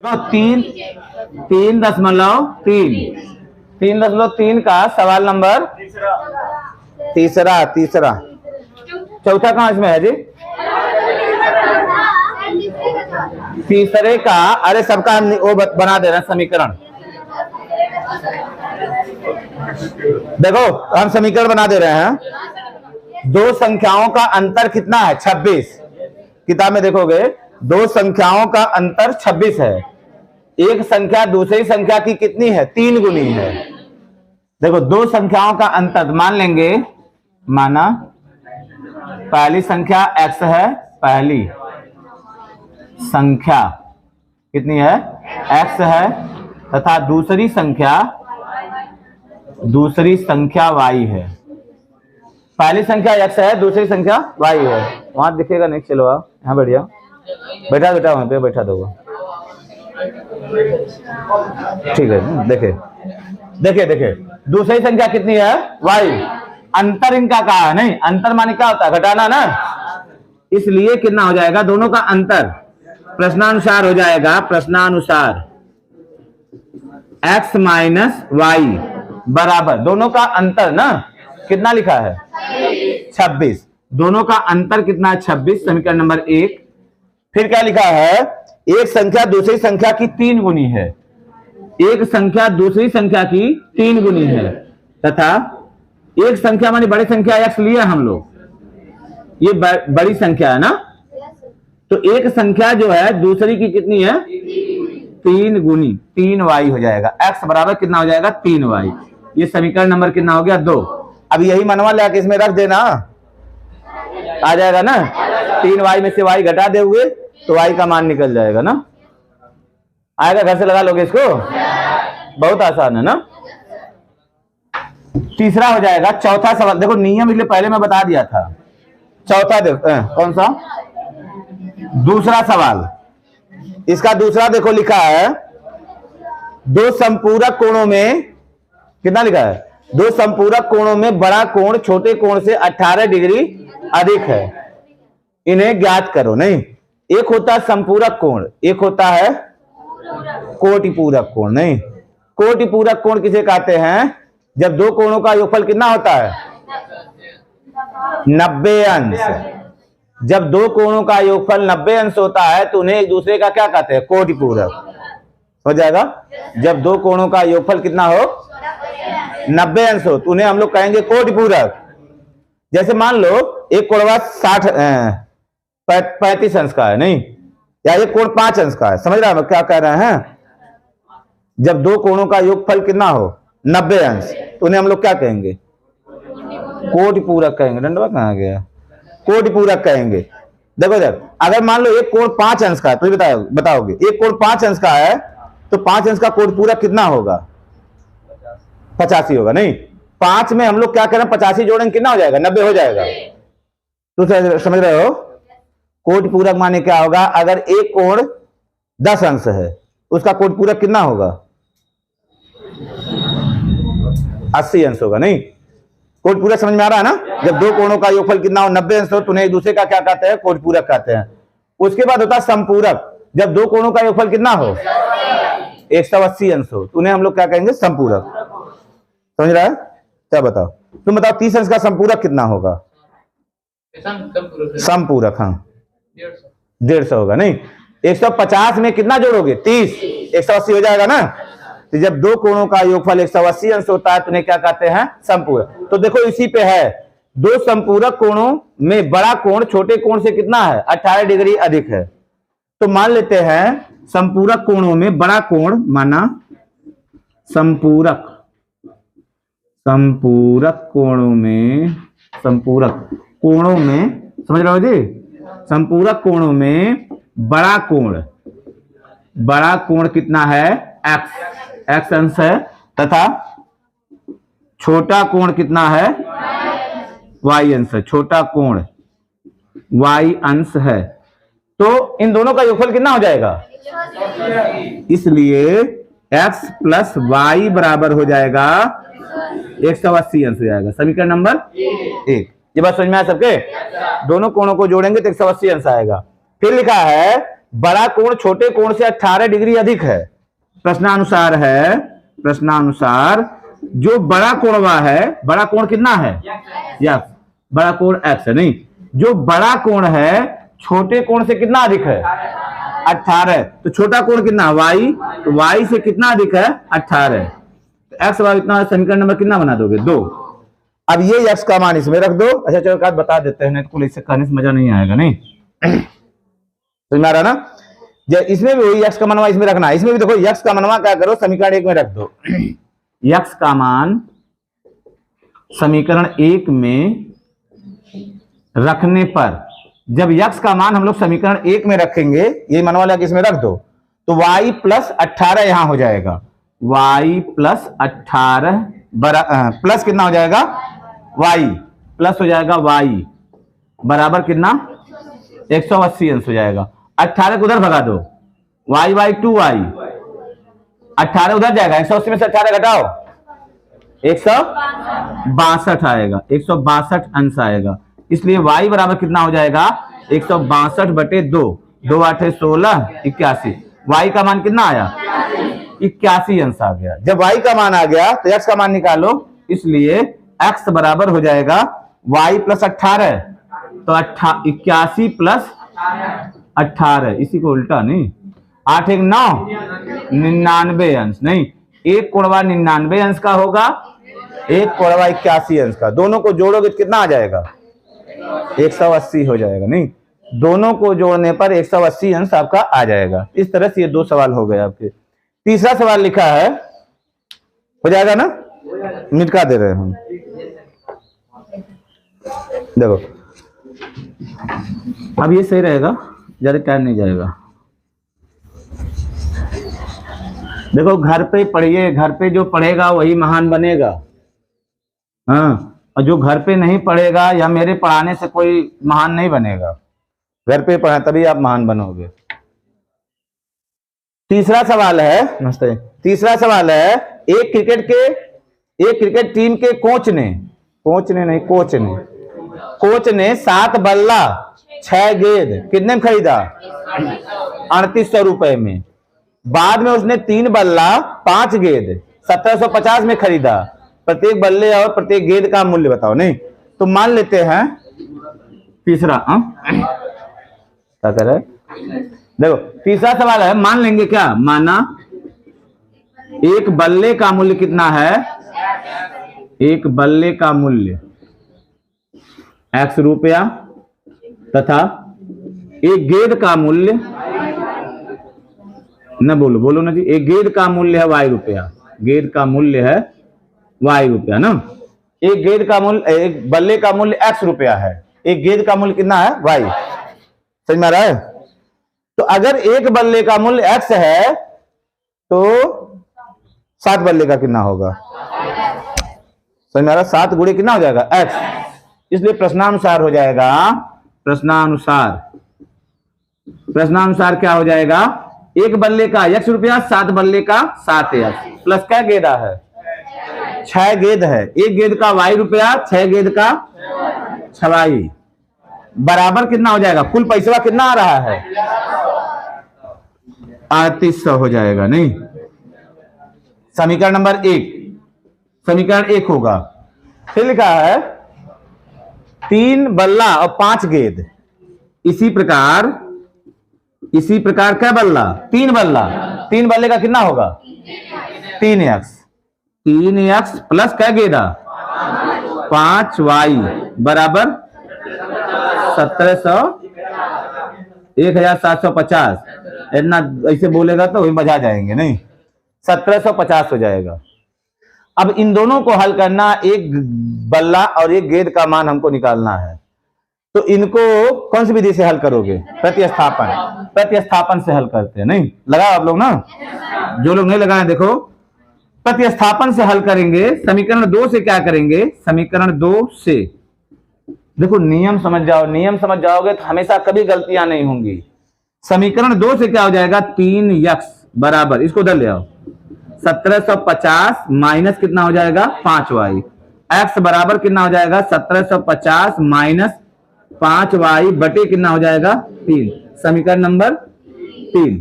तो 3.3 का सवाल नंबर तीसरा चौथा कहाँ इसमें है जी? तीसरे का, अरे सबका वो बना दे रहे हैं समीकरण। देखो हम समीकरण बना दे रहे हैं। दो संख्याओं का अंतर कितना है? 26। किताब में देखोगे दो संख्याओं का अंतर 26 है। एक संख्या दूसरी संख्या की कितनी है? 3 गुनी है। देखो दो संख्याओं का अंतर मान लेंगे, माना पहली संख्या x है, पहली संख्या कितनी है? x है, तथा दूसरी संख्या y है। पहली संख्या x है, दूसरी संख्या y है। वहां दिखेगा नहीं, चलो आप यहाँ बैठ जाओ, बैठा वहां पे बैठा दो। ठीक है, देखे दूसरी संख्या कितनी है? y। अंतर इनका कहा है, नहीं अंतर माने क्या होता है? घटाना ना। इसलिए कितना हो जाएगा दोनों का अंतर? प्रश्नानुसार हो जाएगा, प्रश्नानुसार x माइनस y बराबर, दोनों का अंतर ना कितना लिखा है? 26। दोनों का अंतर कितना है? 26। समीकरण नंबर 1। फिर क्या लिखा है? एक संख्या दूसरी संख्या की 3 गुनी है। एक संख्या दूसरी संख्या की 3 गुनी है, तथा एक संख्या मानी बड़ी संख्या x लिया हम लोग, ये बड़ी संख्या है ना। तो एक संख्या जो है दूसरी की कितनी है? 3 गुनी, 3y हो जाएगा। x बराबर कितना हो जाएगा? 3y। ये समीकरण नंबर कितना हो गया? 2। अब यही मनवा लिया कि इसमें रख देना, आ जाएगा ना। 3y में से y घटा दोगे तो y का मान निकल जाएगा ना। आएगा, घर से लगा लोगे इसको, बहुत आसान है ना। तीसरा हो जाएगा। चौथा सवाल देखो, नियम इसलिए पहले मैं बता दिया था। चौथा देखो कौन सा? दूसरा सवाल। इसका दूसरा देखो लिखा है, दो संपूरक कोणों में कितना लिखा है? दो संपूरक कोणों में बड़ा कोण छोटे कोण से 18 डिग्री अधिक है, इन्हें ज्ञात करो। नहीं, एक होता है संपूरक कोण, एक होता है कोटिपूरक कोण। नहीं, कोटिपूरक कोण किसे कहते हैं? जब दो कोणों का योगफल कितना होता है? 90 अंश। जब दो कोणों का योगफल 90 अंश होता है तो उन्हें एक दूसरे का क्या कहते हैं? कोटिपूरक। हो जाएगा। जब दो कोणों का योगफल कितना हो? 90 अंश हो तो उन्हें हम लोग कहेंगे कोटिपूरक। जैसे मान लो एक कोणवा 35 अंश का है, नहीं, या एक कोण 5 अंश का है। समझ रहा है क्या कह रहे हैं? जब दो कोणों का योगफल कितना हो? 90 अंश, तो उन्हें हम लोग क्या कहेंगे? कोटिपूरक कहेंगे। दंडवा कहाँ गया? कोटिपूरक कहेंगे। देखो जब अगर मान लो एक कोण 5 अंश का है तो बताओगे एक कोण 5 अंश का है तो 5 अंश का कोटिपूरक कितना होगा? 85 होगा। नहीं, 5 में हम लोग क्या करें? 85 जोड़ेंगे, कितना हो जाएगा? 90 हो जाएगा। तो समझ रहे हो? कोटिपूरक माने क्या होगा? अगर एक कोण 10 अंश है, उसका कोटिपूरक कितना होगा? 80 अंश होगा। नहीं, कोटिपूरक समझ में आ रहा है ना? जब दो कोणों का योगफल कितना हो? 90 अंश हो तो उन्हें एक दूसरे का क्या कहते हैं? कोटिपूरक कहते हैं। उसके बाद होता है संपूरक। जब दो कोणों का योगफल कितना हो? 180 अंश हो तो उन्हें हम लोग क्या कहेंगे? संपूरक। समझ रहा है? क्या बताओ, तुम बताओ 30 अंश का संपूरक कितना होगा? संपूरक, हाँ 150 होगा। नहीं, 150 में कितना जोड़ोगे? 30, 180 हो जाएगा ना। तो जब दो कोणों का योगफल 180 अंश होता है तो उन्हें क्या कहते हैं? संपूरक। तो देखो इसी पे है, दो संपूरक कोणों में बड़ा कोण छोटे कोण से कितना है? 18 डिग्री अधिक है। तो मान लेते हैं संपूरक कोणों में बड़ा कोण, माना संपूरक कोणों में, संपूरक कोणों में, समझ रहे हो जी? संपूरक कोणों में बड़ा कोण कितना है? x अंश है, तथा छोटा कोण कितना है? y अंश है। छोटा कोण y अंश है। तो इन दोनों का योगफल कितना हो जाएगा? इसलिए x प्लस y बराबर हो जाएगा 180 अंश हो जाएगा। समीकरण नंबर 1। ये बात समझ में आया सबके? दोनों कोणों को जोड़ेंगे तो 180 अंश आएगा। फिर लिखा है बड़ा कोण छोटे कोण से 18 डिग्री अधिक है। प्रश्नानुसार है, प्रश्नानुसार जो बड़ा कोण है, बड़ा कोण कितना है यक्स, बड़ा कोण एक्स है, नहीं, जो बड़ा कोण है छोटे कोण से कितना अधिक है 18, तो छोटा कोण कितना वाई, तो वाई से कितना अधिक है 18, तो एक्स बराबर इतना, समीकरण नंबर कितना बना दोगे 2। अब ये यक्स का मान इसमें रख दो। अच्छा चलो बात बता देते हैं, नहीं तो इससे करने से मजा नहीं आएगा, नहीं समझ में आ रहा ना। जब इसमें भी वही यक्स का मनवा इसमें रखना है, इसमें भी देखो यक्स का मनवा क्या करो समीकरण 1 में रख दो। यक्स का मान समीकरण 1 में रखने पर, जब यक्स का मान हम लोग समीकरण 1 में रखेंगे, ये मनवा लगा इसमें रख दो, तो y प्लस 18 यहां हो जाएगा, y प्लस 18 प्लस कितना हो जाएगा y प्लस हो जाएगा y बराबर कितना 180 अंश हो जाएगा। 18 को उधर भगा दो, y बाई 2y, 18 उधर जाएगा, 180 में से 18 घटाओ 162 आएगा, 162 अंश आएगा। इसलिए y बराबर कितना हो जाएगा 162 बटे 2, 2 8 16 81, y का मान कितना आया 81 अंश आ गया। जब y का मान आ गया तो x का मान निकालो, इसलिए x बराबर हो जाएगा y प्लस 18, तो 81 प्लस 18, इसी को उल्टा नहीं, 8 1 9 99 अंश, नहीं, एक कोणवा 99 अंश का होगा, एक कोणवा 81 अंश का, दोनों को जोड़ोगे तो कितना आ जाएगा 180 हो जाएगा, नहीं, दोनों को जोड़ने पर 180 अंश आपका आ जाएगा। इस तरह से ये 2 सवाल हो गए आपके। तीसरा सवाल लिखा है, हो जाएगा ना, मिटका दे रहे हैं हम, देखो अब ये सही रहेगा, ज्यादा टाइम नहीं जाएगा। देखो घर पे पढ़िए, घर पे जो पढ़ेगा वही महान बनेगा, हाँ, और जो घर पे नहीं पढ़ेगा या मेरे पढ़ाने से कोई महान नहीं बनेगा, घर पे पढ़ा तभी आप महान बनोगे। तीसरा सवाल है, नमस्ते, तीसरा सवाल है, एक क्रिकेट टीम के कोच ने 7 बल्ला 6 गेंद कितने में खरीदा 3800 रुपए में, बाद में उसने 3 बल्ला 5 गेंद 1750 में खरीदा, प्रत्येक बल्ले और प्रत्येक गेंद का मूल्य बताओ। नहीं तो मान लेते हैं तीसरा, क्या कर रहे, देखो तीसरा सवाल है, मान लेंगे क्या, माना एक बल्ले का मूल्य कितना है, एक बल्ले का मूल्य x रुपया तथा एक गेंद का मूल्य, न बोलो ना जी, एक गेंद का मूल्य है y रुपया, गेंद का मूल्य है y रुपया ना, एक गेंद का मूल्य, एक बल्ले का मूल्य x रुपया है, एक गेंद का मूल्य कितना है y, समझ में आ रहा है। तो अगर एक बल्ले का मूल्य x है तो 7 बल्ले का कितना होगा, समझ में आ रहा, 7 गुणे कितना हो जाएगा x, इसलिए प्रश्नानुसार हो जाएगा, प्रश्नानुसार क्या हो जाएगा, एक बल्ले का x रुपया, 7 बल्ले का 7x, प्लस क्या गेंदा है 6 गेंद है, एक गेंद का y रुपया, 6 गेंद का 6y, बराबर कितना हो जाएगा, कुल पैसा कितना आ रहा है 3800 हो जाएगा। नहीं, समीकरण नंबर 1, समीकरण 1 होगा। फिर लिखा है 3 बल्ला और 5 गेंद, इसी प्रकार क्या बल्ला 3 बल्ला, 3 बल्ले का कितना होगा 3x प्लस क्या गेंदा 5y बराबर 1700 1750, इतना ऐसे बोलेगा तो वही बजा जाएंगे, नहीं 1750 हो जाएगा। अब इन दोनों को हल करना, एक बल्ला और एक गेंद का मान हमको निकालना है, तो इनको कौन सी विधि से हल करोगे, प्रतिस्थापन से हल करते हैं। नहीं लगाओ आप लोग ना, जो लोग नहीं लगाए देखो, प्रतिस्थापन से हल करेंगे। समीकरण 2 से क्या करेंगे, समीकरण 2 से देखो नियम समझ जाओ, नियम समझ जाओगे तो हमेशा कभी गलतियां नहीं होंगी। समीकरण 2 से क्या हो जाएगा 3x बराबर, इसको उधर ले आओ, 1750 माइनस कितना हो जाएगा 5y, x बराबर कितना हो जाएगा 1750 माइनस 5y बटे कितना हो जाएगा 3, समीकरण नंबर 3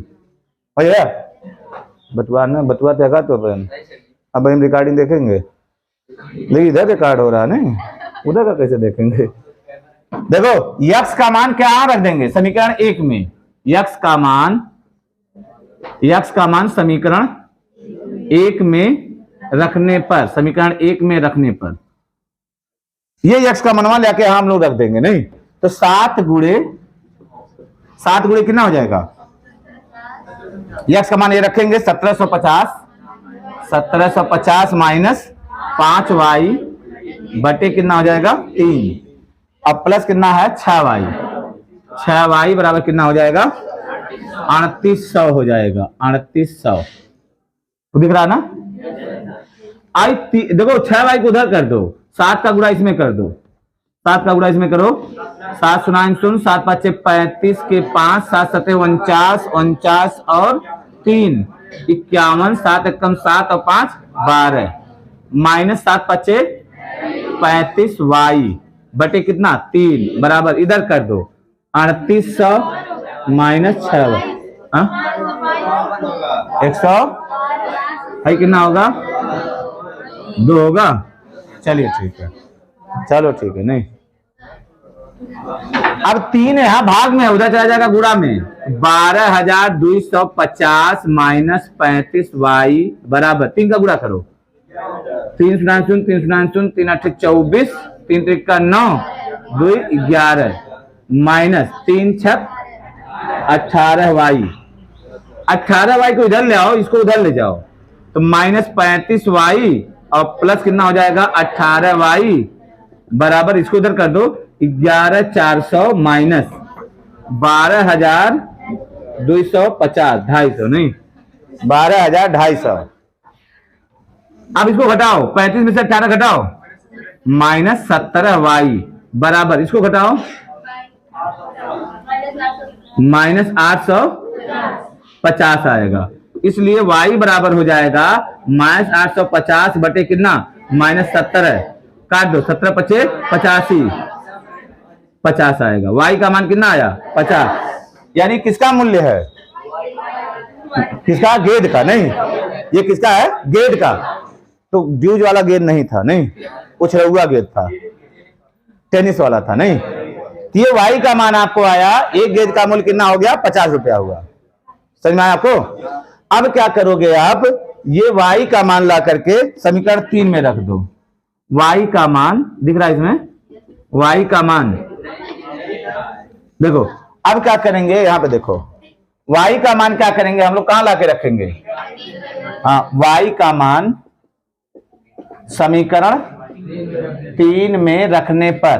भैया बतवा ना, बतवा क्या तो अब हम रिकॉर्डिंग देखेंगे, लेकिन इधर रिकॉर्ड हो रहा है नहीं, उधर का कैसे देखेंगे। देखो यक्स का मान क्या रख देंगे समीकरण 1 में, यक्स का मान समीकरण 1 में रखने पर, समीकरण 1 में रखने पर ये यक्स का मनवा लेके हम लोग रख देंगे नहीं, तो 7 गुणे कितना हो जाएगा, यक्स का मान ये रखेंगे 1750 माइनस 5y बटे कितना हो जाएगा 3, अब प्लस कितना है 6y बराबर कितना हो जाएगा 3800 हो जाएगा, 3800 दिख रहा ना। आई देखो 6y को उधर कर दो, 7 का गुणा इसमें कर दो, 7 का गुणा इसमें करो, 7 सुनाइन सुन, 7 5 35 के 5, 7 7 49 और 3 51, 7 एकम 7 और 5 12 माइनस 7 5 35y बटे कितना 3 बराबर इधर कर दो 3800 माइनस 6 100 है कितना होगा 2 होगा। चलिए ठीक है, चलो ठीक है नहीं, अब 3 यहाँ भाग में उधर चला जाएगा गुणा में, 12250 माइनस 35y बराबर 3 का गुणा करो, 3 सुन 3 8 24 3 3 का 9 2 11 माइनस 3 6 18y, 18y को इधर ले आओ, इसको उधर ले जाओ तो माइनस 35y और प्लस कितना हो जाएगा 18y बराबर इसको उधर कर दो 11400 माइनस 12250 250 नहीं 12250। अब इसको घटाओ, 35 में से 18 घटाओ माइनस 17y बराबर इसको घटाओ माइनस 850 आएगा, इसलिए y बराबर हो जाएगा माइनस 850 बटे कितना माइनस 70 काट दो 17 पचे 50 आएगा, y का मान कितना आया 50, यानी किसका मूल्य है, किसका गेंद का नहीं, ये किसका है गेंद का, तो ड्यूज वाला गेंद नहीं था नहीं, उछलुआ गेंद था, टेनिस वाला था नहीं, तो ये y का मान आपको आया, एक गेंद का मूल्य कितना हो गया 50 रुपया हुआ, समझ में आया आपको। अब क्या करोगे आप, ये y का मान ला करके समीकरण 3 में रख दो, y का मान दिख रहा है इसमें, y का मान देखो, अब क्या करेंगे यहाँ पे देखो, y का मान क्या करेंगे हम लोग कहां ला के रखेंगे, हाँ y का मान समीकरण 3 में रखने पर,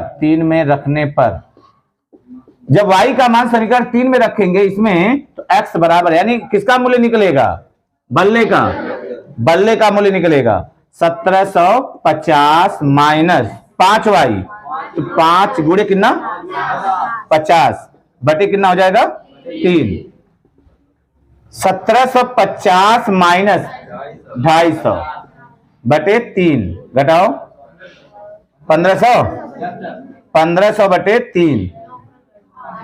जब y का मान समीकरण 3 में रखेंगे इसमें तो x बराबर यानी किसका मूल्य निकलेगा, बल्ले का मूल्य निकलेगा 1750 माइनस 5y, तो 5 गुणे कितना 50 बटे कितना हो जाएगा 3, 1750 माइनस 250 बटे 3 घटाओ 1500 बटे 3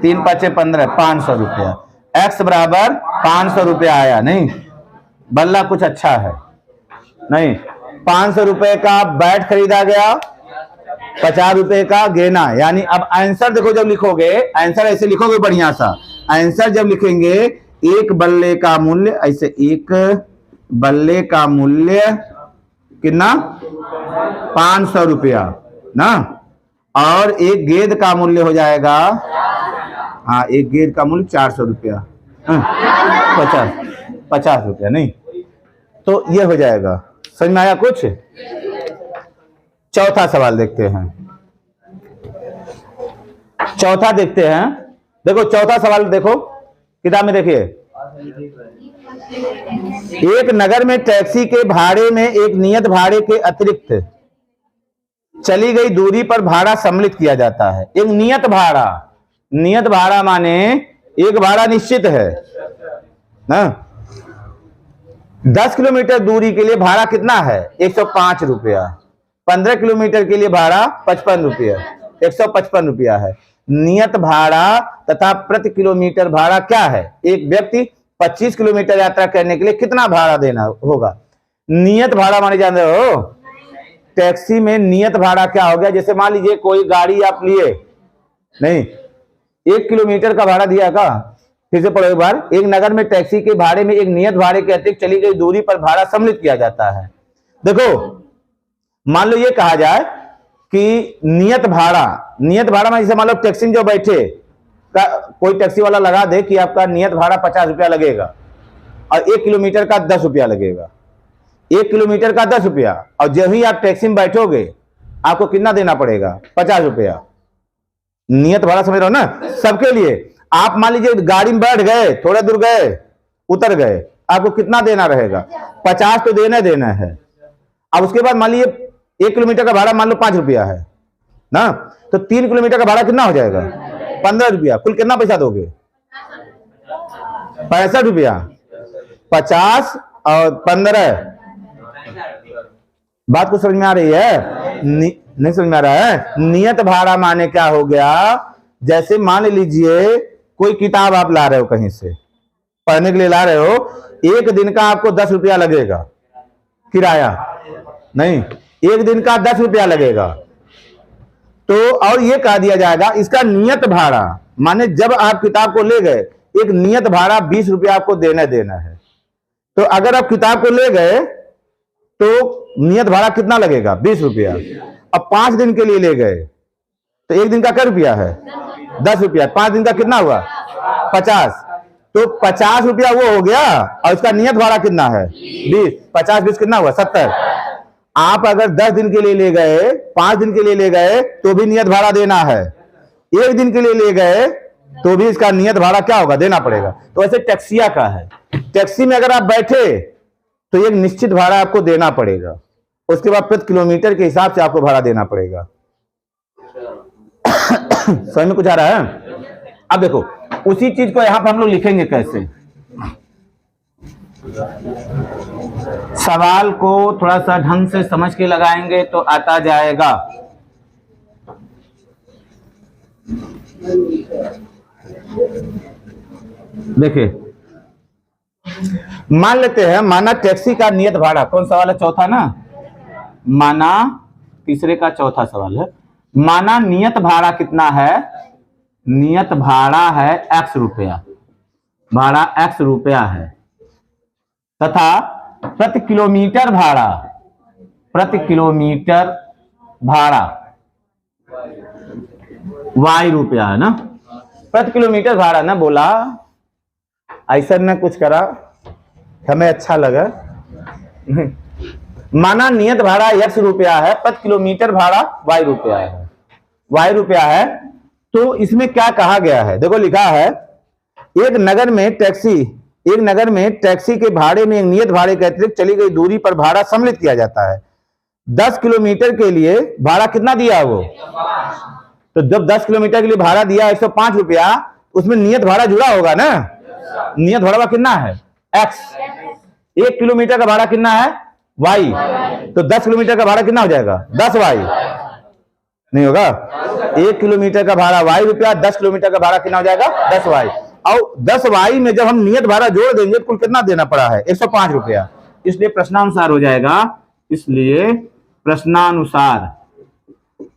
5 15 500 रुपया, एक्स बराबर 500 रुपया आया नहीं, बल्ला कुछ अच्छा है नहीं, 500 रुपए का बैट खरीदा गया, 50 रुपए का गेना, यानी अब आंसर देखो जब लिखोगे, आंसर ऐसे लिखोगे बढ़िया सा, आंसर जब लिखेंगे एक बल्ले का मूल्य, ऐसे एक बल्ले का मूल्य कितना 500 रुपया ना, और एक गेंद का मूल्य हो जाएगा, हाँ एक गेंद का मूल्य 400 रुपया, 50 रुपया नहीं, तो ये हो जाएगा, समझ में आया कुछ। चौथा सवाल देखते हैं, देखो चौथा सवाल देखो किताब में देखिए, एक नगर में टैक्सी के भाड़े में एक नियत भाड़े के अतिरिक्त चली गई दूरी पर भाड़ा सम्मिलित किया जाता है। एक नियत भाड़ा माने एक भाड़ा निश्चित है ना, 10 किलोमीटर दूरी के लिए भाड़ा कितना है 105 रुपया, 15 किलोमीटर के लिए भाड़ा 55 रुपया, 155 रुपया है। नियत भाड़ा तथा प्रति किलोमीटर भाड़ा क्या है, एक व्यक्ति 25 किलोमीटर यात्रा करने के लिए कितना भाड़ा देना होगा? नियत भाड़ा माने जान रहे हो? टैक्सी में नियत भाड़ा क्या हो गया? जैसे मान लीजिए कोई गाड़ी आप लिए, नहीं 1 किलोमीटर का भाड़ा दिया का, फिर से पढ़ो एक बार। एक नगर में टैक्सी के भाड़े में एक नियत भाड़े के अतिरिक्त चली गई दूरी पर भाड़ा सम्मिलित किया जाता है। देखो मान लो ये कहा जाए कि नियत भाड़ा में जैसे मान लो टैक्सी में जो बैठे का कोई टैक्सी वाला लगा दे कि आपका नियत भाड़ा 50 रुपया लगेगा और 1 किलोमीटर का 10 रुपया लगेगा, 1 किलोमीटर का 10 रुपया, और जब ही आप टैक्सी में बैठोगे आपको कितना देना पड़ेगा? 50 रुपया। नियत भाड़ा समझ रहे हो ना? सबके लिए। आप मान लीजिए गाड़ी में बैठ गए, थोड़ा दूर गए, उतर गए, आपको कितना देना रहेगा? 50 तो देना है। अब उसके बाद मान लीजिए 1 किलोमीटर का भाड़ा मान लो 5 रुपया है ना, तो 3 किलोमीटर का भाड़ा कितना हो जाएगा? 15 रुपया। कुल कितना पैसा दोगे? 65 रुपया। 50 और 15, बात को समझ में आ रही है? नहीं समझ में आ रहा है? नियत भाड़ा माने क्या हो गया? जैसे मान लीजिए कोई किताब आप ला रहे हो, कहीं से पढ़ने के लिए ला रहे हो, 1 दिन का आपको 10 रुपया लगेगा किराया, नहीं 1 दिन का 10 रुपया लगेगा। तो और ये कह दिया जाएगा इसका नियत भाड़ा, माने जब आप किताब को ले गए एक नियत भाड़ा 20 रुपया आपको देना है। तो अगर आप किताब को ले गए तो नियत भाड़ा कितना लगेगा? 20 रुपया। अब 5 दिन के लिए ले गए तो 1 दिन का क्या रुपया है? 10 रुपया। 5 दिन का कितना हुआ? 50। तो 50 रुपया वो हो गया, और उसका नियत भाड़ा कितना है? 20। 50 20 कितना हुआ? 70। आप अगर 10 दिन के लिए ले गए, 5 दिन के लिए ले गए तो भी नियत भाड़ा देना है, 1 दिन के लिए ले गए तो भी इसका नियत भाड़ा क्या होगा? देना पड़ेगा। तो ऐसे टैक्सिया का है। टैक्सी में अगर आप बैठे तो एक निश्चित भाड़ा आपको देना पड़ेगा, उसके बाद प्रति किलोमीटर के हिसाब से आपको भाड़ा देना पड़ेगा। समझ में कुछ आ रहा है? अब देखो उसी चीज को यहां पर हम लोग लिखेंगे कैसे। सवाल को थोड़ा सा ढंग से समझ के लगाएंगे तो आता जाएगा। देखिए मान लेते हैं, माना टैक्सी का नियत भाड़ा, कौन सवाल है? चौथा ना, माना तीसरे का चौथा सवाल है। माना नियत भाड़ा कितना है? नियत भाड़ा है x रुपया, भाड़ा x रुपया है, तथा प्रति किलोमीटर भाड़ा y रुपया है ना। प्रति किलोमीटर भाड़ा ना बोला, ऐसा न कुछ करा, हमें अच्छा लगा। माना नियत भाड़ा x रुपया है, प्रति किलोमीटर भाड़ा y रुपया है। तो इसमें क्या कहा गया है? देखो लिखा है एक नगर में टैक्सी के भाड़े में एक नियत भाड़े के अतिरिक्त चली गई दूरी पर भाड़ा सम्मिलित किया जाता है। 10 किलोमीटर के लिए भाड़ा कितना दिया वो? तो जब 10 किलोमीटर के लिए भाड़ा दिया 105 रुपया, उसमें नियत भाड़ा जुड़ा होगा ना। नियत भाड़ा कितना है? x। 1 किलोमीटर का भाड़ा कितना है? y। तो 10 किलोमीटर का भाड़ा कितना हो जाएगा? 10y। नहीं होगा? 1 किलोमीटर का भाड़ा y रुपया, 10 किलोमीटर का भाड़ा कितना हो जाएगा? 10y। और 10y में जब हम नियत भाड़ा जोड़ देंगे कुल कितना देना पड़ा है? 105 रुपया। इसलिए प्रश्नानुसार हो जाएगा। इसलिए प्रश्नानुसार,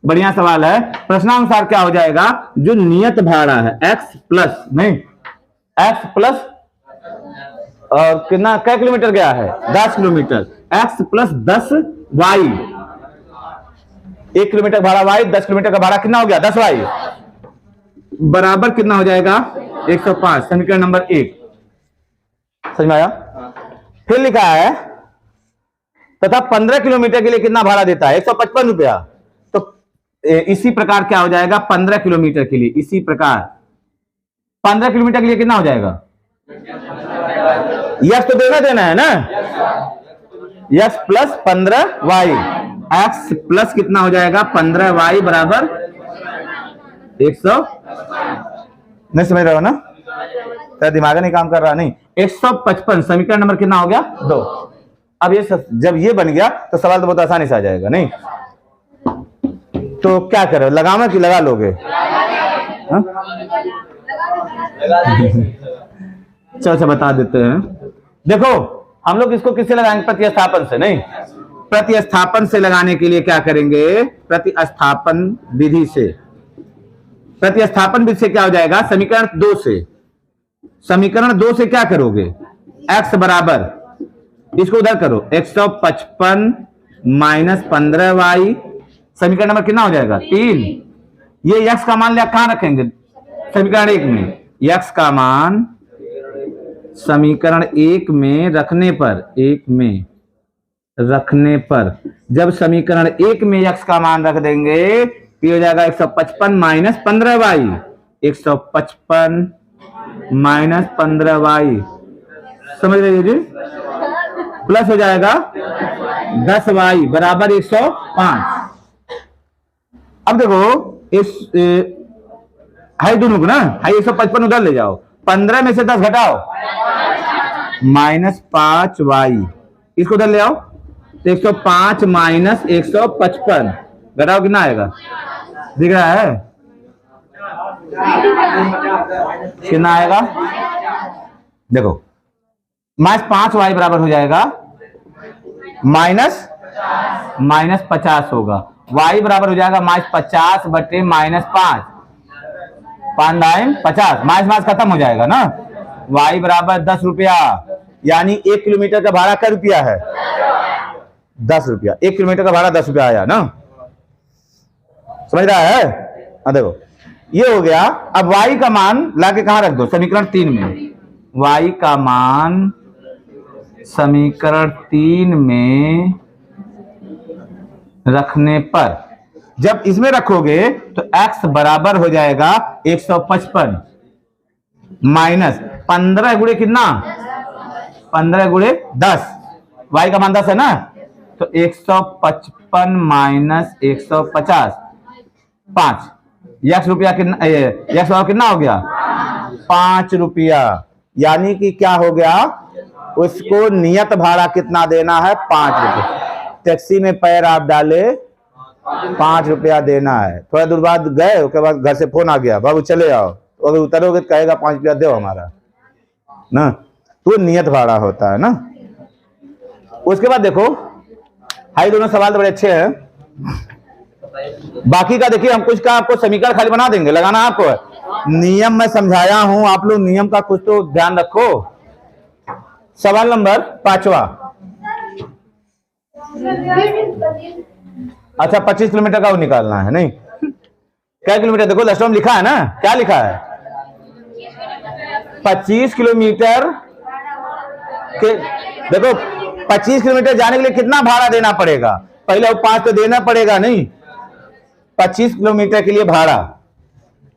बढ़िया सवाल है। प्रश्नानुसार क्या हो जाएगा? जो नियत भाड़ा है x प्लस और कितना क्या किलोमीटर गया है? 10 kilometre, x plus 10y। 1 kilometre भाड़ा y, 10 किलोमीटर का भाड़ा कितना हो गया? 10y, बराबर कितना हो जाएगा? 105। समीकरण नंबर 1 समझ में आया? फिर लिखा है तथा 15 किलोमीटर के लिए कितना भाड़ा देता है? 155 रुपया। तो इसी प्रकार क्या हो जाएगा? 15 किलोमीटर के लिए इसी प्रकार 15 किलोमीटर के लिए कितना हो जाएगा? यस तो देना है ना। Yes plus 15y, x plus कितना हो जाएगा? 15y बराबर 100। नहीं समझ रहे हो ना? तेरा दिमाग नहीं काम कर रहा? नहीं। 155 समीकरण नंबर कितना हो गया? 2। अब ये जब ये बन गया तो सवाल तो बहुत आसानी से आ जाएगा। नहीं तो क्या करो, लगाना कि लगा लोगे? चलो अच्छा बता देते हैं। देखो हम लोग इसको किससे लगाएंगे? प्रतिस्थापन से। नहीं, प्रतिस्थापन से लगाने के लिए क्या करेंगे? प्रतिस्थापन विधि से। प्रतिस्थापन विधि से क्या हो जाएगा? समीकरण 2 से, समीकरण 2 से क्या करोगे? x बराबर, इसको उधर करो, 155 माइनस 15y, समीकरण नंबर कितना हो जाएगा? 3। ये x का मान लिया कहां रखेंगे? समीकरण 1 में। x का मान समीकरण 1 में रखने पर, 1 में रखने पर, जब समीकरण 1 में x का मान रख देंगे तो हो जाएगा 155 माइनस 15y, 155 माइनस 15y, समझ रहे जी? प्लस हो जाएगा 10y बराबर 105। अब देखो इस हाई दोनों को ना, हाई 155 उधर ले जाओ, 15 में से 10 घटाओ, माइनस 5y, इसको उधर ले आओ, 105 माइनस 155 घटाओ, कितना आएगा? दिख रहा है कितना आएगा? देखो माइनस 5y बराबर हो जाएगा माइनस 50 होगा, y बराबर हो जाएगा माइनस 50 बटे माइनस 5, 50, माइनस खत्म हो जाएगा ना। y बराबर 10 रुपया, यानी 1 किलोमीटर का भाड़ा क्या रुपया है? 10 रुपया। 1 किलोमीटर का भाड़ा 10 रुपया आया ना, समझ रहा है? देखो ये हो गया। अब y का मान लाके कहां रख दो? समीकरण 3 में। y का मान समीकरण 3 में रखने पर, जब इसमें रखोगे तो x बराबर हो जाएगा 155 माइनस 15 गुणे कितना? 15 गुणे 10, y का मान 10 है ना, तो 155 माइनस 150, 5, x रुपया कितना? x कितना हो गया? 5 रुपया। यानी कि क्या हो गया? उसको नियत भाड़ा कितना देना है? 5 रुपये। टैक्सी में पैर आप डाले, 5 रुपया देना है। थोड़ा दूर बाद गए, उसके बाद घर से फोन आ गया, बाबू चले आओ, तो अगर उतरोगे तो कहेगा 5 रुपया दो हमारा ना, तो नियत भाड़ा होता है ना। उसके बाद देखो हाई दोनों सवाल तो बड़े अच्छे हैं। बाकी का देखिए, हम कुछ का आपको समीकरण खाली बना देंगे, लगाना आपको है। नियम मैं समझाया हूं, आप लोग नियम का कुछ तो ध्यान रखो। सवाल नंबर 5वां। अच्छा 25 किलोमीटर का वो निकालना है, नहीं क्या किलोमीटर? देखो लास्ट में लिखा है ना, क्या लिखा है? 25 किलोमीटर के, देखो 25 किलोमीटर जाने के लिए कितना भाड़ा देना पड़ेगा? पहले वो 5 तो देना पड़ेगा, नहीं 25 किलोमीटर के लिए भाड़ा।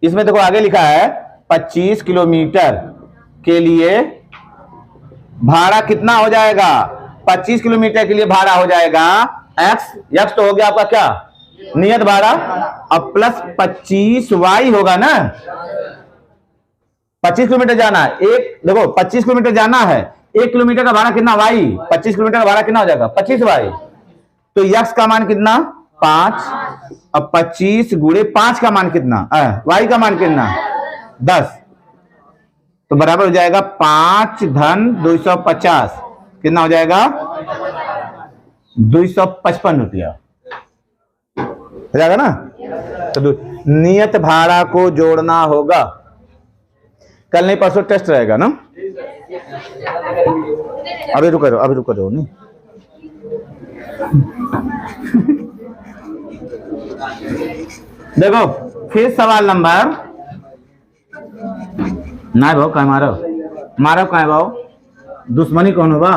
इसमें देखो आगे लिखा है 25 किलोमीटर के लिए भाड़ा कितना हो जाएगा? 25 किलोमीटर के लिए भाड़ा हो जाएगा x तो हो गया आपका क्या? नियत भाड़ा, अब प्लस 25y होगा ना। 25 किलोमीटर जाना है, एक देखो 25 किलोमीटर जाना है, 1 किलोमीटर का भाड़ा कितना? y, 25 किलोमीटर का भाड़ा कितना हो जाएगा? 25y। तो x का मान कितना? 5। अब 25 गुणे 5 का मान कितना? y का मान कितना? 10। तो बराबर हो जाएगा 5 धन 250, कितना हो जाएगा? 255 रुपया हो जाएगा ना। तो नियत भाड़ा को जोड़ना होगा। कल नहीं परसों टेस्ट रहेगा ना। अभी रुको नहीं देखो फिर सवाल नंबर, ना भाव कहा मारो कहा भाव, दुश्मनी कौन होगा?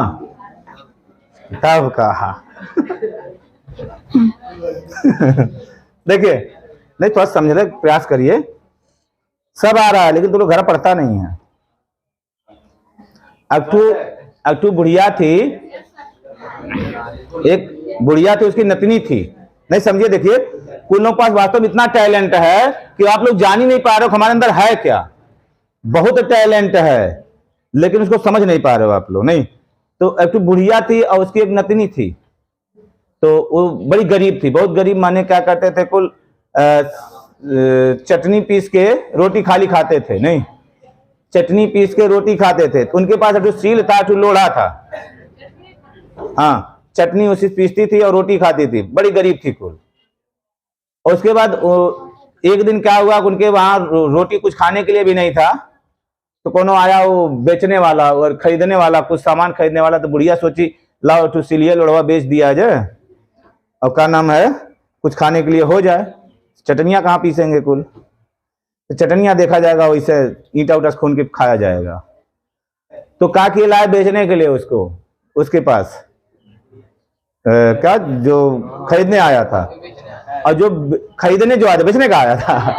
तब कहा देखिए, नहीं थोड़ा समझने का प्रयास करिए। सब आ रहा है लेकिन तुम लोग घर पढ़ता नहीं है। अक्टू बुढ़िया थी, एक बुढ़िया थी, उसकी नतनी थी। नहीं समझिए, देखिए कुछ लोगों के पास वास्तव में इतना टैलेंट है कि आप लोग जान ही नहीं पा रहे हो हमारे अंदर है क्या। बहुत टैलेंट है लेकिन उसको समझ नहीं पा रहे हो आप लोग। नहीं तो एक बुढ़िया थी और उसकी एक नतनी थी। तो वो बड़ी गरीब थी, बहुत गरीब, माने क्या करते थे, कुल चटनी पीस के रोटी खाली खाते थे। नहीं चटनी पीस के रोटी खाते थे, तो उनके पास एक सील था, एक लोढ़ा था। हाँ, चटनी उसी पीसती थी और रोटी खाती थी, बड़ी गरीब थी कुल। और उसके बाद एक दिन क्या हुआ, उनके वहां रोटी कुछ खाने के लिए भी नहीं था, तो कोनो आया वो बेचने वाला और खरीदने वाला, कुछ सामान खरीदने वाला। तो बुढ़िया सोची लाओ तो सिलिया लोढ़वा बेच दिया जाए और क्या नाम है, कुछ खाने के लिए हो जाए। चटनियाँ कहाँ पीसेंगे कुल, तो चटनियाँ देखा जाएगा, वैसे ईंटा उटा खून के खाया जाएगा। तो क्या किए लाए बेचने के लिए उसको, उसके पास क्या जो खरीदने आया था, और जो खरीदने जो आया था बेचने का आया था।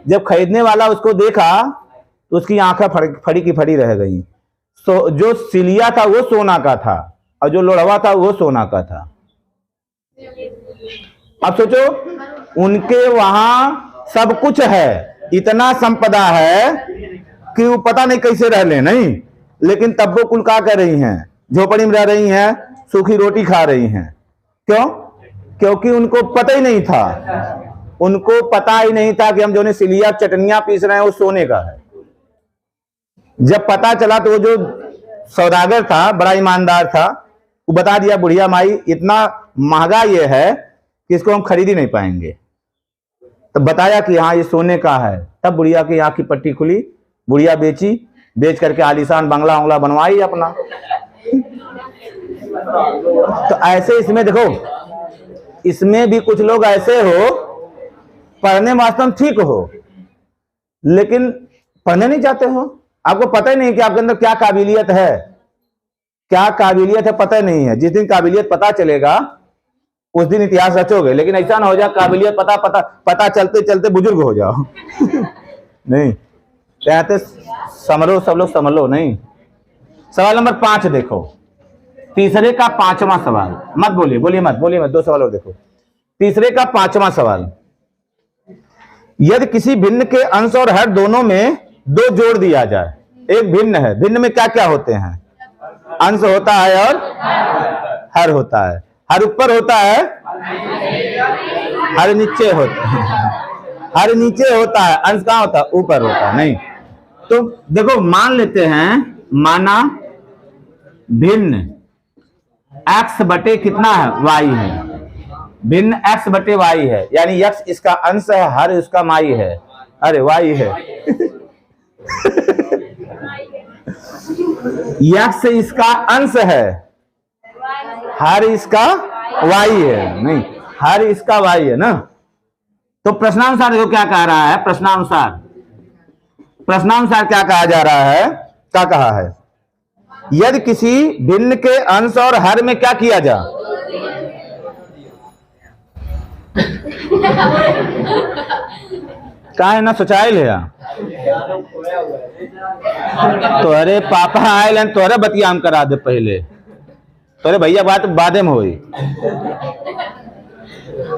जब खरीदने वाला उसको देखा तो उसकी आंखें फड़ी की फड़ी रह गई। तो जो सिलिया था वो सोना का था और जो लोढ़वा था वो सोना का था। अब सोचो, उनके वहां सब कुछ है, इतना संपदा है कि वो पता नहीं कैसे रह ले नहीं, लेकिन तब वो कुल का कर रही हैं, झोपड़ी में रह रही हैं, सूखी रोटी खा रही हैं। क्यों? क्योंकि उनको पता ही नहीं था, उनको पता ही नहीं था कि हम जो सिलिया चटनियां पीस रहे हैं वो सोने का है। जब पता चला तो वो जो सौदागर था, बड़ा ईमानदार था, वो बता दिया बुढ़िया माई इतना महंगा ये है कि इसको हम खरीद ही नहीं पाएंगे। तो बताया कि हाँ ये सोने का है। तब बुढ़िया की आंख की पट्टी खुली, बुढ़िया बेची, बेच करके आलीशान बंगला उंगला बनवाई अपना। तो ऐसे इसमें देखो, इसमें भी कुछ लोग ऐसे हो, पढ़ने वास्तव में ठीक हो, लेकिन पढ़ने नहीं चाहते हो, आपको पता ही नहीं कि आपके अंदर क्या काबिलियत है, क्या काबिलियत है पता ही नहीं है। जिस दिन काबिलियत पता चलेगा उस दिन इतिहास रचोगे, लेकिन ऐसा ना हो जाए काबिलियत पता चलते चलते बुजुर्ग हो जाओ। नहीं, कहते समझो, सब लोग समझ लो। नहीं, सवाल नंबर 5 देखो, तीसरे का 5वां सवाल। मत बोलिए, बोलिए मत, बोलिए मत, 2 सवाल और देखो। तीसरे का 5वां सवाल, यदि किसी भिन्न के अंश और हर दोनों में 2 जोड़ दिया जाए। एक भिन्न है, भिन्न में क्या क्या होते हैं? अंश होता है और हर होता है। हर ऊपर होता है, हर नीचे होता है। हर नीचे होता है, अंश कहाँ होता है? ऊपर होता है। नहीं तो देखो, मान लेते हैं, माना भिन्न x बटे कितना है? y है। भिन्न x बटे y है, यानी x इसका अंश है, हर इसका माई है, अरे y है। x इसका अंश है, हर इसका y है। नहीं, हर इसका y है ना। तो प्रश्नानुसार देखो क्या कह रहा है, प्रश्नानुसार क्या कहा जा रहा है, क्या कहा है? यदि किसी भिन्न के अंश और हर में क्या किया जा, का है ना सोचाइल है। तोरे पापा आए तोरे बतियाम करा दे पहले, तोरे भैया बात बादे में होई,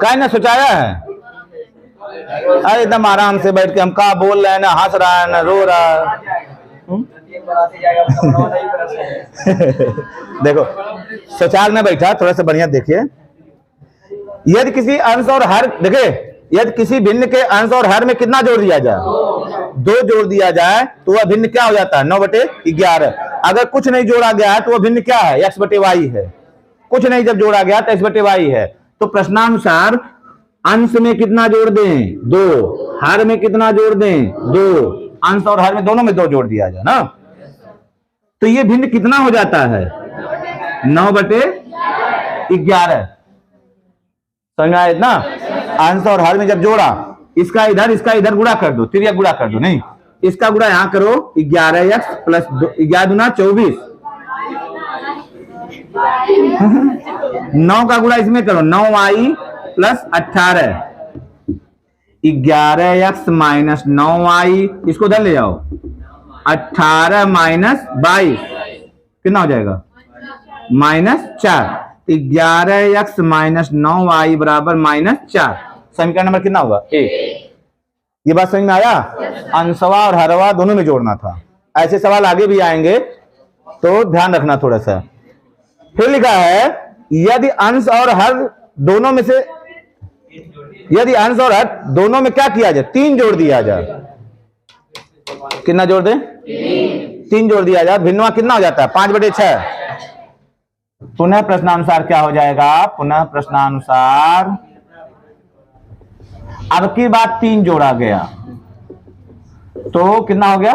का ना सोचाया है। अरे एकदम आराम से बैठ के हम का बोल रहे हैं, ना हंस रहा है ना रो रहा है। देखो सोचार में बैठा, थोड़ा सा बढ़िया देखिए। यदि किसी अंश और हर, देखिए यदि किसी भिन्न के अंश और हर में कितना जोड़ दिया जाए? 2 जोड़ दिया जाए तो वह भिन्न क्या हो जाता है? 9/11। अगर कुछ नहीं जोड़ा गया है तो वह भिन्न क्या है? x बटे y है। कुछ नहीं जब जोड़ा गया तो x बटे y है। तो प्रश्नानुसार अंश में कितना जोड़ दें? 2। हर में कितना जोड़ दें? 2। अंश और हर में दोनों में 2 जोड़ दिया जाए ना, तो ये भिन्न कितना हो जाता है? 9/11। समझ में आया ना? अंश और हर में जब जोड़ा, इसका इधर गुणा कर दो, तिरिया गुणा कर दो। नहीं, इसका गुणा यहां करो, 11x प्लस 11 दूना 24। 9 का गुणा इसमें करो, 9y plus 18। 11x minus 9y, इसको उधर ले जाओ, 18 माइनस 22 कितना हो जाएगा? -4। 11x माइनस 9y बराबर -4। समीकरण नंबर कितना होगा? 1। ये बात समझ में आया? अंशवा और हरवा दोनों में जोड़ना था। ऐसे सवाल आगे भी आएंगे तो ध्यान रखना थोड़ा सा। फिर लिखा है यदि अंश और हर दोनों में से, यदि अंश और हर दोनों में क्या किया जाए? 3 जोड़ दिया जाए। कितना जोड़ दें? 3 जोड़ दिया जाए, भिन्नवा कितना हो जाता है? 5/6। पुनः प्रश्नानुसार क्या हो जाएगा? पुनः प्रश्नानुसार अब की बात 3 जोड़ा गया तो कितना हो गया?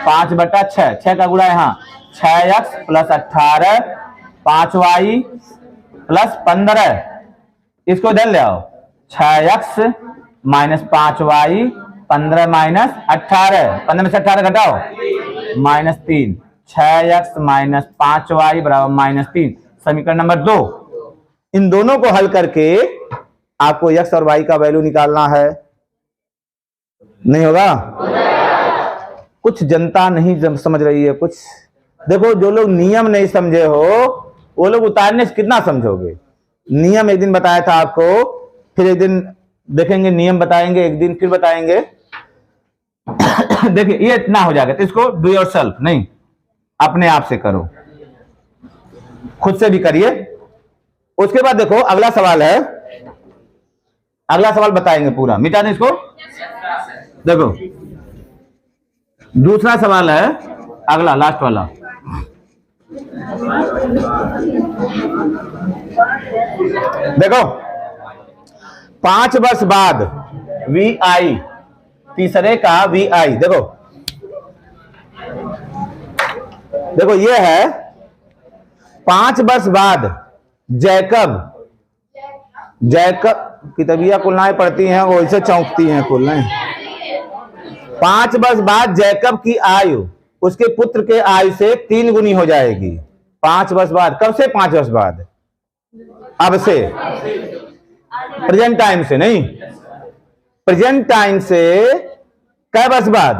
5/6। 6 का गुणा यहाँ 6x + 18 5y + 15। इसको इधर ले आओ, 6x - 5y 15 - 18, 15 में से 18 घटाओ -3, 6x - 5y = -3। समीकरण नंबर 2। इन दोनों को हल करके आपको x और y का वैल्यू निकालना है। नहीं होगा? कुछ जनता नहीं समझ रही है कुछ। देखो, जो लोग नियम नहीं समझे हो वो लोग उतारने से कितना समझोगे? नियम एक दिन बताया था आपको, फिर एक दिन देखेंगे नियम बताएंगे, एक दिन फिर बताएंगे। देखिए ये इतना हो जाएगा, तो इसको डू योरसेल्फ नहीं, अपने आप से करो, खुद से भी करिए। उसके बाद देखो अगला सवाल है, अगला सवाल बताएंगे पूरा, मिटा दें इसको। देखो दूसरा सवाल है, अगला लास्ट वाला। देखो 5 वर्ष बाद VI, तीसरे का VI। देखो ये है 5 वर्ष बाद जैकब की तबियत कुलनाएं पड़ती हैं, वो इसे चौंकती हैं कुलनाएं। 5 वर्ष बाद जैकब की आयु उसके पुत्र के आयु से 3 गुनी हो जाएगी। 5 वर्ष बाद, कब से 5 वर्ष बाद? अब से, प्रेजेंट टाइम से नहीं, प्रेजेंट टाइम से कै वर्ष बाद?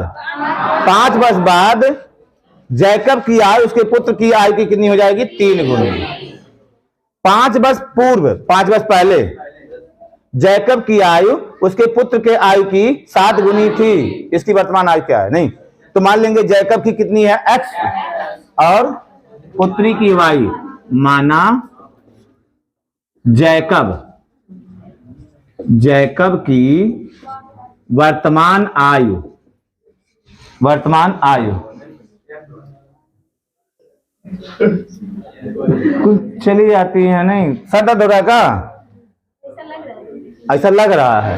5 वर्ष बाद जैकब की आयु उसके पुत्र की आयु की कितनी हो जाएगी? 3 गुनी। 5 वर्ष पूर्व, 5 वर्ष पहले जैकब की आयु उसके पुत्र के आयु की 7 गुनी थी। इसकी वर्तमान आयु क्या है? नहीं, तो मान लेंगे जैकब की कितनी है? x और पुत्री की y। माना जैकब की वर्तमान आयु कुछ चली जाती है, नहीं सदा दौरा का ऐसा लग रहा है।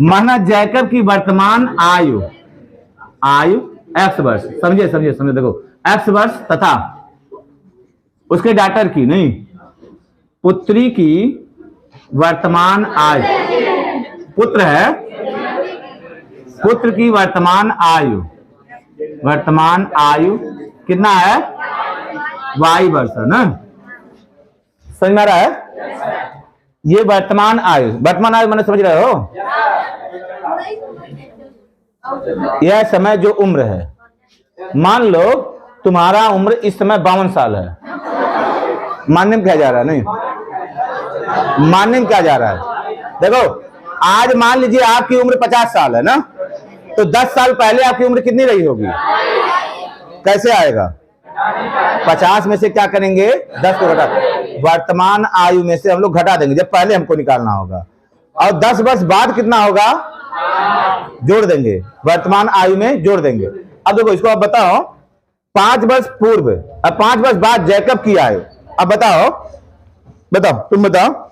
माना जैकब की वर्तमान आयु x वर्ष, समझे? देखो x वर्ष तथा उसके डॉटर की, नहीं, पुत्री की वर्तमान आयु, पुत्र है, पुत्र की वर्तमान आयु कितना है? y वर्ष है ना, समझ में आ रहा है? ये वर्तमान आयु मैंने समझ रहे हो? यह समय जो उम्र है, मान लो तुम्हारा उम्र इस समय 52 साल है, मानने में क्या जा रहा है? नहीं, मानने में क्या जा रहा है? देखो आज मान लीजिए आपकी उम्र 50 साल है ना, तो 10 साल पहले आपकी उम्र कितनी रही होगी? कैसे आएगा? 50 में से क्या करेंगे? 10 को घटा, वर्तमान आयु में से हम लोग घटा देंगे जब पहले हमको निकालना होगा, और 10 वर्ष बाद कितना होगा? जोड़ देंगे, वर्तमान आयु में जोड़ देंगे। अब देखो इसको आप बताओ, 5 वर्ष पूर्व और 5 वर्ष बाद जैकब की आयु। अब बताओ तुम बताओ,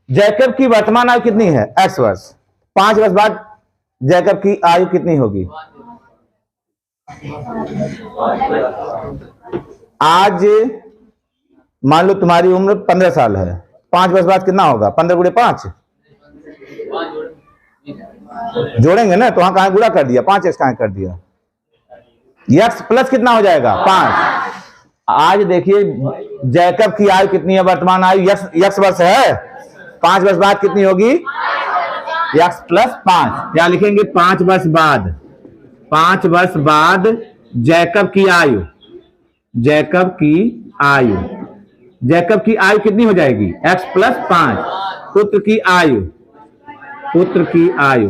जैकब की वर्तमान आयु कितनी है? x वर्ष। 5 वर्ष बाद जैकब की आयु कितनी होगी? आज मान लो तुम्हारी उम्र 15 साल है, 5 वर्ष बाद कितना होगा? 15 गुणे 5 जोड़ेंगे ना, तो वहां कहां गुणा कर दिया? 5x कहां कर दिया? x प्लस कितना हो जाएगा? 5। आज देखिए जैकब की आयु कितनी है? वर्तमान आयु x वर्ष है, 5 वर्ष बाद कितनी होगी? x + 5। क्या लिखेंगे? 5 वर्ष बाद, 5 वर्ष बाद जैकब की आयु की आयु कितनी हो जाएगी? x + 5। पुत्र की आयु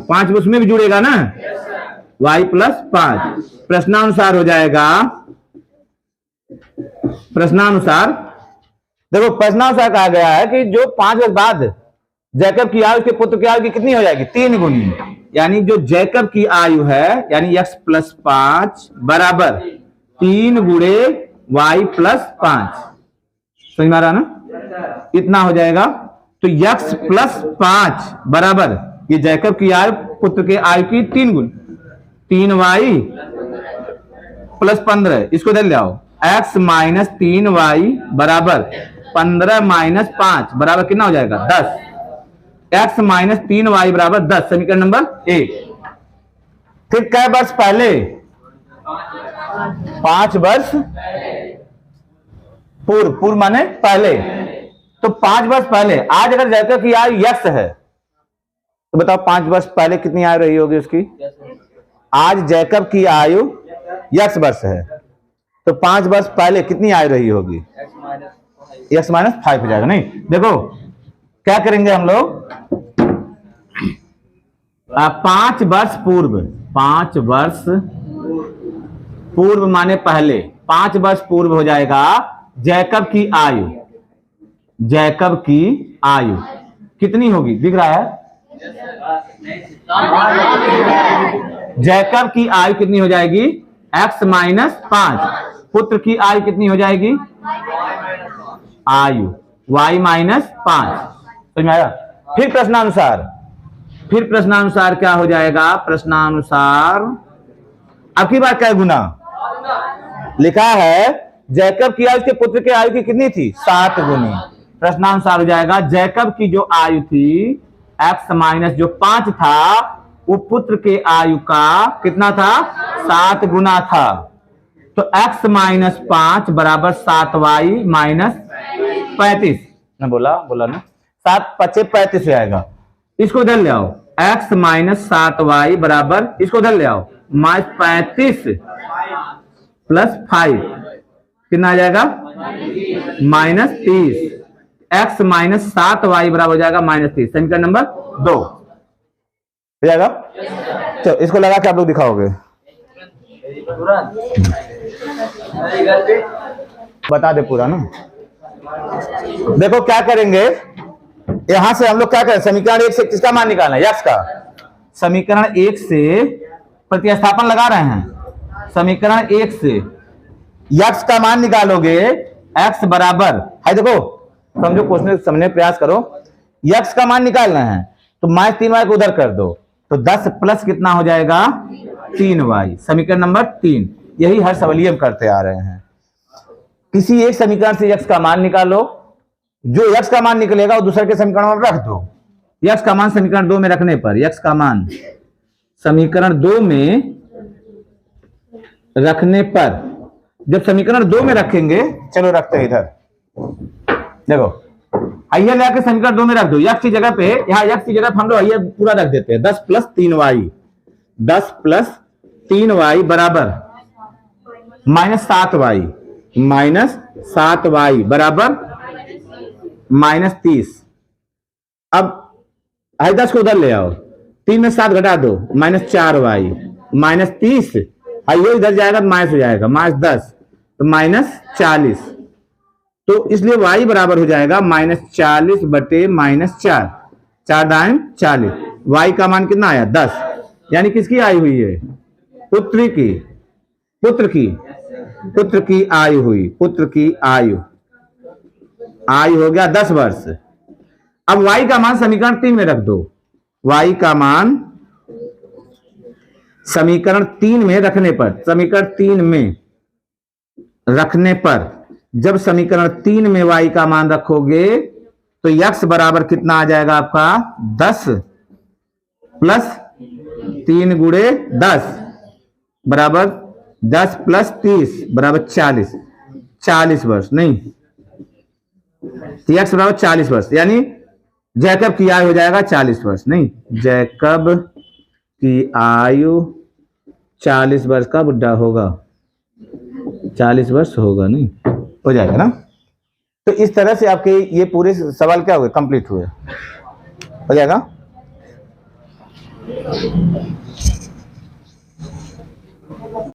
5 उसमें भी जुड़ेगा ना, y + 5। प्रश्नानुसार हो जाएगा, प्रश्नानुसार। देखो प्रश्नानुसार कहा गया है कि जो 5 वर्ष बाद जैकब की आयु के पुत्र की आयु की कितनी हो जाएगी? 3 गुनी। यानी जो जैकब की आयु है यानी x प्लस 5 बराबर 3 गुणे y प्लस 5। समझ में आ रहा ना? इतना हो जाएगा। तो x प्लस 5 बराबर ये जैकब की आयु पुत्र के आयु की 3 गुण 3y प्लस 15। इसको इधर ले आओ। x माइनस 3y बराबर 15 माइनस 5 बराबर कितना हो जाएगा 10। x माइनस 3y बराबर 10 समीकरण नंबर 1। फिर कै वर्ष पहले? 5 वर्ष पूर्व। पूर्व माने पहले। तो 5 वर्ष पहले आज अगर जैकब की आयु x है तो बताओ 5 वर्ष पहले कितनी आयु रही होगी उसकी? आज जैकब की आयु x वर्ष है तो 5 वर्ष पहले कितनी आयु रही होगी? x माइनस 5 हो जाएगा। नहीं देखो क्या करेंगे हम लोग, 5 वर्ष पूर्व। 5 वर्ष पूर्व माने पहले। 5 वर्ष पूर्व हो जाएगा जैकब की आयु। जैकब की आयु कितनी होगी? दिख रहा है? जैकब की आयु कितनी हो जाएगी? x minus 5। पुत्र की आयु कितनी हो जाएगी? आयु y माइनस 5। समझ में आया? फिर प्रश्नानुसार क्या हो जाएगा? प्रश्नानुसार अब की बार क्या गुना लिखा है? जैकब की आयु के पुत्र के आयु की कितनी थी? 7 गुनी। प्रश्नानुसार हो जाएगा जैकब की जो आयु थी x माइनस जो 5 था वो पुत्र के आयु का कितना था? 7 गुना था। तो x माइनस 5 बराबर 7y माइनस 35। ना बोला ना 7 5 35 हो जाएगा। इसको इधर ले आओ। x माइनस 7y बराबर इसको इधर ले आओ माइनस 35 प्लस 5 कितना आ जाएगा? माइनस 30। x माइनस 7y बराबर हो जाएगा माइनस 30। समीकरण नंबर 2 हो जाएगा। चलो इसको लगा के आप लोग दिखाओगे। बता दे पूरा ना। देखो क्या करेंगे, यहां से हम लोग क्या करें? समीकरण 1 से किसका मान निकालना है? x का। समीकरण 1 से प्रतिस्थापन लगा रहे हैं। समीकरण 1 से x का मान निकालोगे। x बराबर है, देखो समझो क्वेश्चन समझने प्रयास करो। x का मान निकालना है तो माइनस 3y को उधर कर दो तो 10 प्लस कितना हो जाएगा? 3y। समीकरण नंबर 3। यही हर सवाल हम करते आ रहे हैं। किसी एक समीकरण से x का मान निकालो, जो x का मान निकलेगा वो दूसरे के समीकरण में रख दो। x का मान समीकरण 2 में रखने पर x का मान समीकरण 2 में रखने पर जब समीकरण 2 में रखेंगे, चलो रखते हैं इधर। देखो आइए लेके समीकरण 2 में रख दो। x की जगह पे यहाँ x की जगह हम लोग आइए पूरा रख देते हैं 10 प्लस 3y। 10 प्लस 3y बराबर माइनस 7y। माइनस 7y बराबर माइनस 30। अब 10 को उधर ले आओ। 3 में 7 घटा दो माइनस 4y माइनस 30। आइए इधर जाएगा माइनस हो जाएगा माइनस 10 तो माइनस 40। तो इसलिए y बराबर हो जाएगा माइनस 40 बटे माइनस 4। 4 दाएं 40। y का मान कितना आया? 10। यानी किसकी आयु हुई है? पुत्र की आयु हुई। पुत्र की आयु हो गया 10 वर्ष। अब y का मान समीकरण 3 में रख दो। y का मान समीकरण 3 में रखने पर, समीकरण 3 में रखने पर जब समीकरण 3 में y का मान रखोगे तो x बराबर कितना आ जाएगा आपका? 10 प्लस 3 गुणे 10 बराबर 10 प्लस 30 बराबर 40। 40 वर्ष। नहीं x बराबर 40 वर्ष। यानी जैकब की आयु हो जाएगा 40 वर्ष। नहीं, जैकब की आयु 40 वर्ष का बुढ़ा होगा। 40 वर्ष होगा। नहीं हो जाएगा ना। तो इस तरह से आपके ये पूरे सवाल क्या हुए? कंप्लीट हुए। हो जाएगा।